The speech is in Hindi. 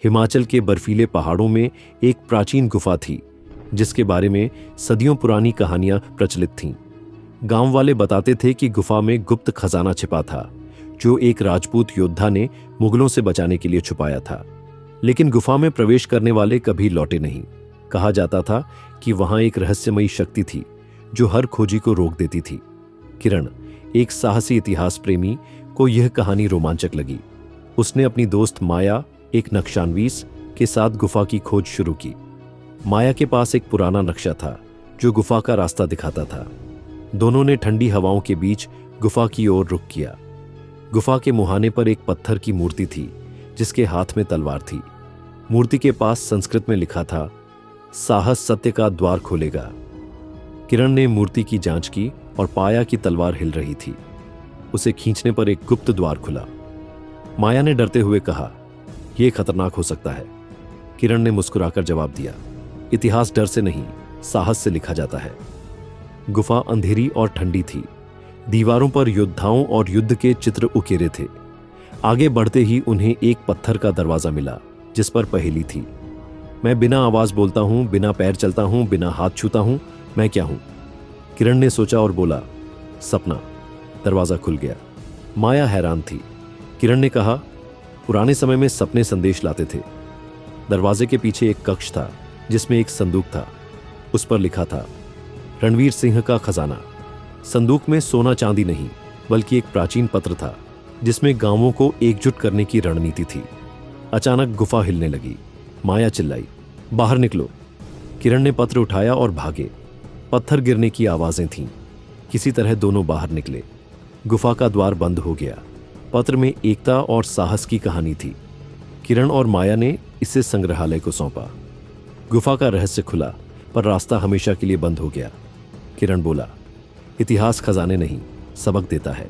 हिमाचल के बर्फीले पहाड़ों में एक प्राचीन गुफा थी जिसके बारे में सदियों पुरानी कहानियां प्रचलित थीं। गांव वाले बताते थे कि गुफा में गुप्त खजाना छिपा था जो एक राजपूत योद्धा ने मुगलों से बचाने के लिए छुपाया था। लेकिन गुफा में प्रवेश करने वाले कभी लौटे नहीं। कहा जाता था कि वहां एक रहस्यमयी शक्ति थी जो हर खोजी को रोक देती थी। किरण, एक साहसी इतिहास प्रेमी, को यह कहानी रोमांचक लगी। उसने अपनी दोस्त माया, एक नक्शानवीस, के साथ गुफा की खोज शुरू की। माया के पास एक पुराना नक्शा था जो गुफा का रास्ता दिखाता था। दोनों ने ठंडी हवाओं के बीच गुफा की ओर रुख किया। गुफा के मुहाने पर एक पत्थर की मूर्ति थी जिसके हाथ में तलवार थी। मूर्ति के पास संस्कृत में लिखा था, साहस सत्य का द्वार खोलेगा। किरण ने मूर्ति की जांच की और पाया कि तलवार हिल रही थी। उसे खींचने पर एक गुप्त द्वार खुला। माया ने डरते हुए कहा, यह खतरनाक हो सकता है। किरण ने मुस्कुराकर जवाब दिया, इतिहास डर से नहीं, साहस से लिखा जाता है। गुफा अंधेरी और ठंडी थी। दीवारों पर योद्धाओं और युद्ध के चित्र उकेरे थे। आगे बढ़ते ही उन्हें एक पत्थर का दरवाजा मिला जिस पर पहेली थी। मैं बिना आवाज बोलता हूं, बिना पैर चलता हूं, बिना हाथ छूता हूं, मैं क्या हूं? किरण ने सोचा और बोला, सपना। दरवाजा खुल गया। माया हैरान थी। किरण ने कहा, पुराने समय में सपने संदेश लाते थे। दरवाजे के पीछे एक कक्ष था जिसमें एक संदूक था। उस पर लिखा था, रणवीर सिंह का खजाना। संदूक में सोना चांदी नहीं बल्कि एक प्राचीन पत्र था जिसमें गांवों को एकजुट करने की रणनीति थी। अचानक गुफा हिलने लगी। माया चिल्लाई, बाहर निकलो। किरण ने पत्र उठाया और भागे। पत्थर गिरने की आवाजें थीं। किसी तरह दोनों बाहर निकले। गुफा का द्वार बंद हो गया। पत्र में एकता और साहस की कहानी थी। किरण और माया ने इसे संग्रहालय को सौंपा। गुफा का रहस्य खुला पर रास्ता हमेशा के लिए बंद हो गया। किरण बोला, इतिहास खजाने नहीं, सबक देता है।